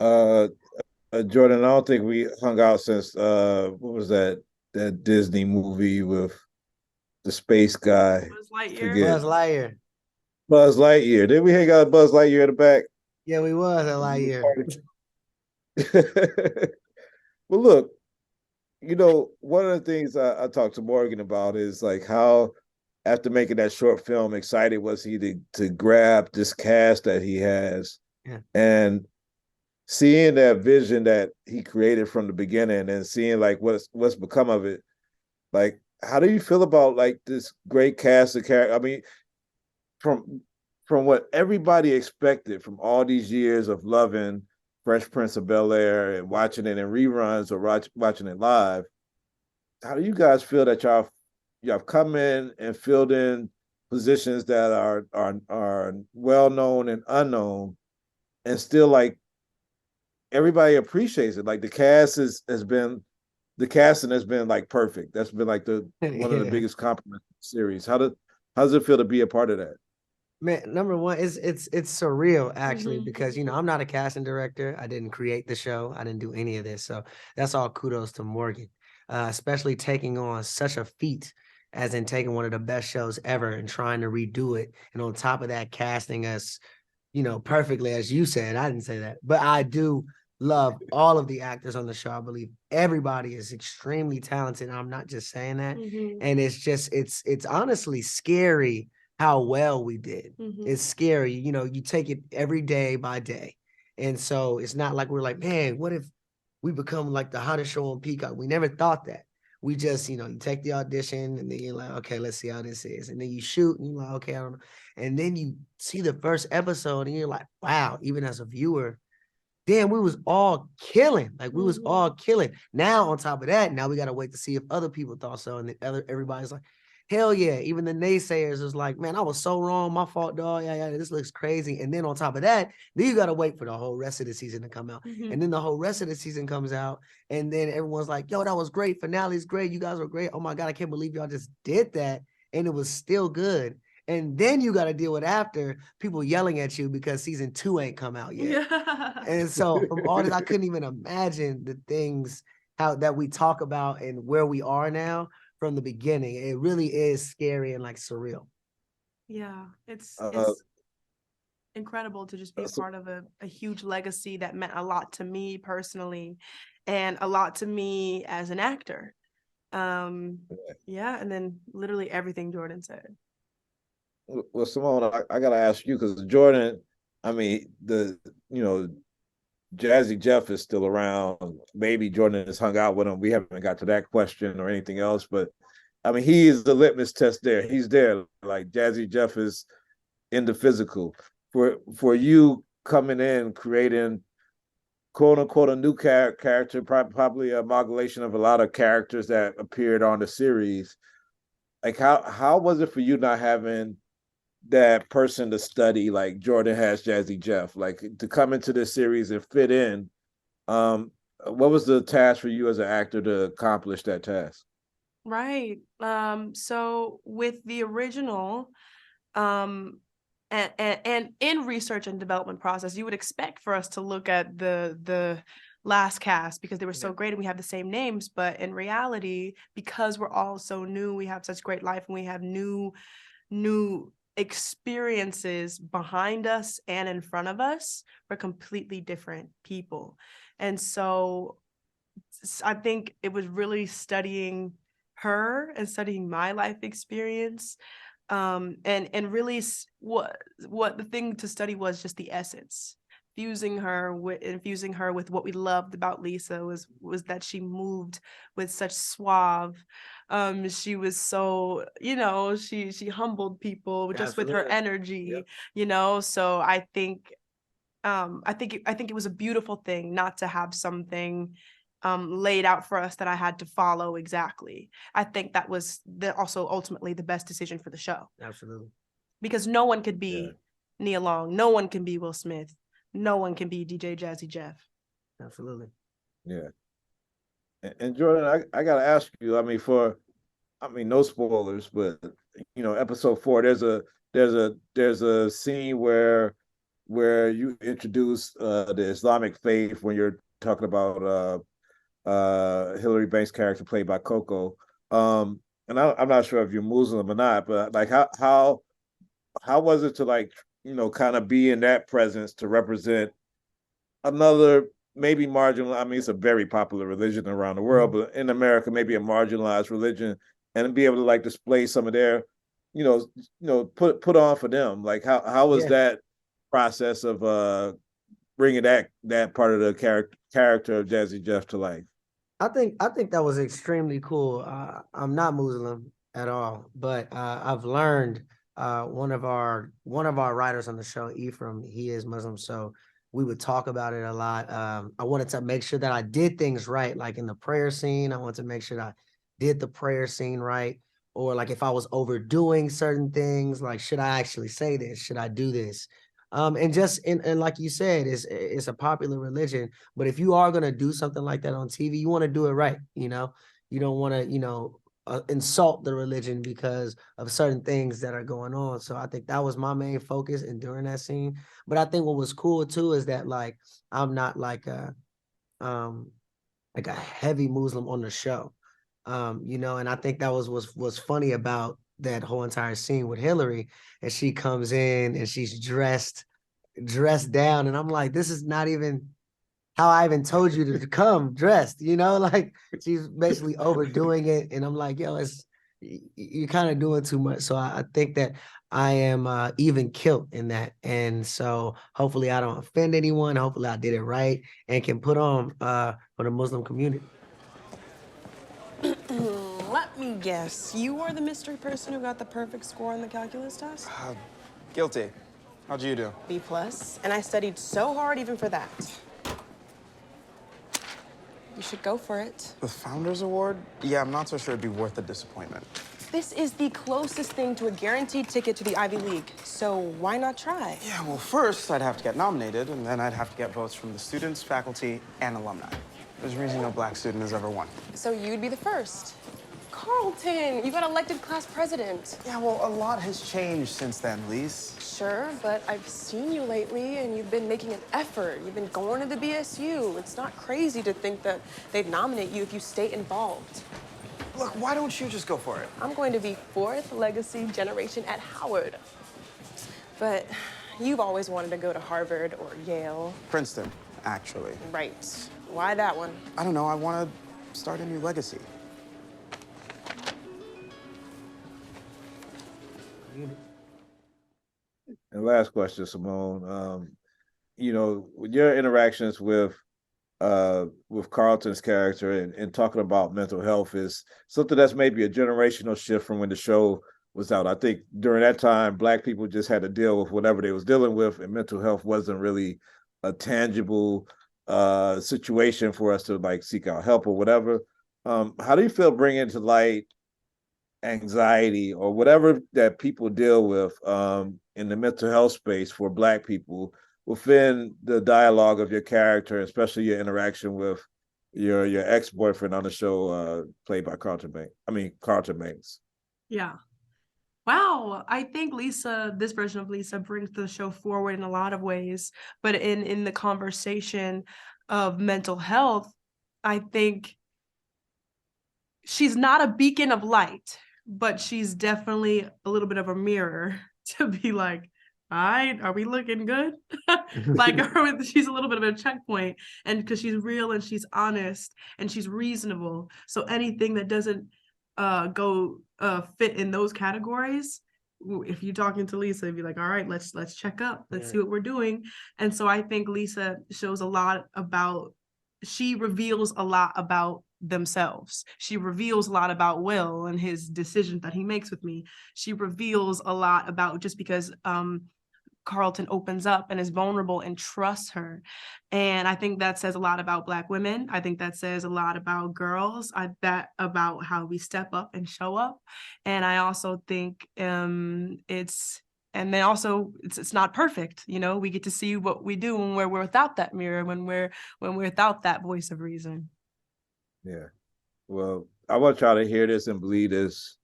Uh, Jordan, I don't think we hung out since what was that Disney movie with the space guy? Buzz Lightyear. Forget Buzz Lightyear. Buzz Lightyear. Did we hang out with Buzz Lightyear in the back? Yeah, we was at Lightyear. Well, look, one of the things I talked to Morgan about is like how after making that short film, excited was he to grab this cast that he has Yeah. and seeing that vision that he created from the beginning and seeing like what's become of it. Like, how do you feel about like this great cast of characters? I mean, from from what everybody expected from all these years of loving Fresh Prince of Bel-Air and watching it in reruns or watching it live, how do you guys feel that y'all have come in and filled in positions that are well known and unknown, and still like everybody appreciates it. Like the casting has been like perfect. That's been like the one of the Yeah. biggest compliments of the series. How does it feel to be a part of that? Man, number one, it's surreal actually Hmm. because I'm not a casting director. I didn't create the show. I didn't do any of this. So that's all kudos to Morgan. Especially taking on such a feat as in taking one of the best shows ever and trying to redo it. And on top of that, casting us, perfectly, as you said. I didn't say that, but I do love all of the actors on the show. I believe everybody is extremely talented. I'm not just saying that. Hmm. And it's honestly scary how well we did. Hmm. It's scary. You take it every day by day. And so it's not like we're like, man, what if we become like the hottest show on Peacock? We never thought that. We just, you take the audition and then you're like, okay, let's see how this is. And then you shoot and you're like, okay, I don't know. And then you see the first episode and you're like, wow, even as a viewer, damn, we was all killing. Like we was Hmm. all killing. Now on top of that, now we gotta wait to see if other people thought so. And then everybody's like, hell yeah. Even the naysayers was like, man, I was so wrong. My fault, dog. Yeah, this looks crazy. And then on top of that, then you gotta wait for the whole rest of the season to come out. Hmm. And then the whole rest of the season comes out. And then everyone's like, yo, that was great. Finale's great. You guys were great. Oh my God, I can't believe y'all just did that. And it was still good. And then you got to deal with after people yelling at you because season two ain't come out yet. Yeah. And so from all this, I couldn't even imagine the things how that we talk about and where we are now from the beginning. It really is scary and like surreal. Yeah. It's Uh, it's incredible to just be a so, part of a huge legacy that meant a lot to me personally and a lot to me as an actor. Um, yeah, and then literally everything Jordan said. well, Simone, I gotta ask you because Jordan, I mean, the you know Jazzy Jeff is still around. Maybe Jordan has hung out with him. We haven't got to that question or anything else, but I mean, he is the litmus test there. He's there. Like Jazzy Jeff is in the physical. For you coming in, creating quote unquote a new character, probably a amalgamation of a lot of characters that appeared on the series. Like how was it for you not having that person to study like Jordan has Jazzy Jeff, like to come into this series and fit in? Um, what was the task for you as an actor to accomplish that task? Right. So with the original, um, and in research and development process, you would expect for us to look at the last cast because they were so Yeah. great and we have the same names. But in reality, because we're all so new, we have such great life and we have new experiences behind us and in front of us. We're completely different people. And so I think it was really studying her and studying my life experience, and really what the thing to study was just the essence. Infusing her with what we loved about Lisa was that she moved with such suave. She was so, she humbled people just with her Absolutely. energy, Yep. so I think it was a beautiful thing not to have something laid out for us that I had to follow exactly. I think that was also ultimately the best decision for the show Absolutely. because no one could Yeah, be Nia Long, no one can be Will Smith, no one can be DJ Jazzy Jeff. Absolutely. yeah. And Jordan, I gotta ask you. I mean, no spoilers, but episode 4, there's a scene where where you introduce the Islamic faith when you're talking about Hillary Banks' character played by Coco. And I'm not sure if you're Muslim or not, but like how was it to like kind of be in that presence to represent another maybe marginal? I mean, it's a very popular religion around the world, but in America, maybe a marginalized religion, and be able to like display some of their, put on for them. Like how was Yeah. that process of bringing that part of the character of Jazzy Jeff to life? I think that was extremely cool. I'm not Muslim at all, but I've learned one of our writers on the show, Ephraim, he is Muslim, so we would talk about it a lot. I wanted to make sure that I did things right, like in the prayer scene. I wanted to make sure that I did the prayer scene right, or like if I was overdoing certain things, like should I actually say this? Should I do this? And like you said, it's a popular religion. But if you are gonna do something like that on TV, you want to do it right. You don't want to insult the religion because of certain things that are going on. So I think that was my main focus in during that scene. But I think what was cool too is that like I'm not like a heavy Muslim on the show. And I think that was funny about that whole entire scene with Hillary, and she comes in and she's dressed down, and I'm like, this is not even how I even told you to come dressed, like she's basically overdoing it, and I'm like, yo, you're kind of doing too much. So I think that I am even killed in that, and so hopefully I don't offend anyone. Hopefully I did it right and can put on for the Muslim community. Let me guess. You are the mystery person who got the perfect score on the calculus test? Guilty. How'd you do? B plus. And I studied so hard even for that. You should go for it. The Founders Award? Yeah, I'm not so sure it'd be worth the disappointment. This is the closest thing to a guaranteed ticket to the Ivy League, so why not try? Yeah, well, first I'd have to get nominated, and then I'd have to get votes from the students, faculty, and alumni. There's a reason no black student has ever won. So you'd be the first. Carlton, you got elected class president. Yeah, well, a lot has changed since then, Lise. Sure, but I've seen you lately, and you've been making an effort. You've been going to the BSU. It's not crazy to think that they'd nominate you if you stay involved. Look, why don't you just go for it? I'm going to be fourth legacy generation at Howard. But you've always wanted to go to Harvard or Yale. Princeton, actually. Right. Why that one? I don't know, I want to start a new legacy. And last question, Simone. With your interactions with Carlton's character and talking about mental health is something that's maybe a generational shift from when the show was out. I think during that time, Black people just had to deal with whatever they was dealing with, and mental health wasn't really a tangible situation for us to like seek out help or whatever. How do you feel bringing to light anxiety or whatever that people deal with in the mental health space for Black people within the dialogue of your character, especially your interaction with your ex-boyfriend on the show, played by Carlton Banks? Yeah. Wow. I think this version of Lisa brings the show forward in a lot of ways, but in the conversation of mental health, I think she's not a beacon of light, but she's definitely a little bit of a mirror to be like, all right, are we looking good? Like she's a little bit of a checkpoint, and because she's real and she's honest and she's reasonable. So anything that doesn't go fit in those categories, if you're talking to Lisa, you'd be like, all right, let's check up. Let's see what we're doing. And so I think Lisa she reveals a lot about themselves. She reveals a lot about Will and his decisions that he makes with me. She reveals a lot about just because Carlton opens up and is vulnerable and trusts her. And I think that says a lot about Black women. I think that says a lot about girls, about how we step up and show up. And I also think it's not perfect. We get to see what we do when we're without that mirror, when we're without that voice of reason. Yeah. Well, I want y'all to hear this and believe this.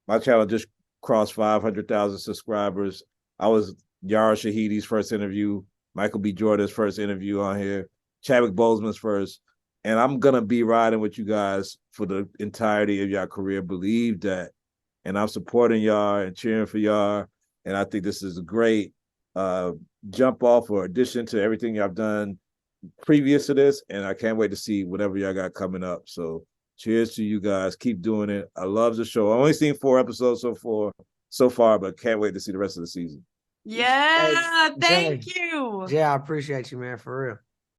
My channel just crossed 500,000 subscribers. I was Yara Shahidi's first interview, Michael B. Jordan's first interview on here, Chadwick Boseman's first. And I'm going to be riding with you guys for the entirety of your career. Believe that. And I'm supporting y'all and cheering for y'all. And I think this is a great jump off or addition to everything y'all done previous to this. And I can't wait to see whatever y'all got coming up. So cheers to you guys. Keep doing it. I love the show. I've only seen 4 episodes so far, but can't wait to see the rest of the season. Yeah, Jay, thank you. Jay, I appreciate you, man, for real.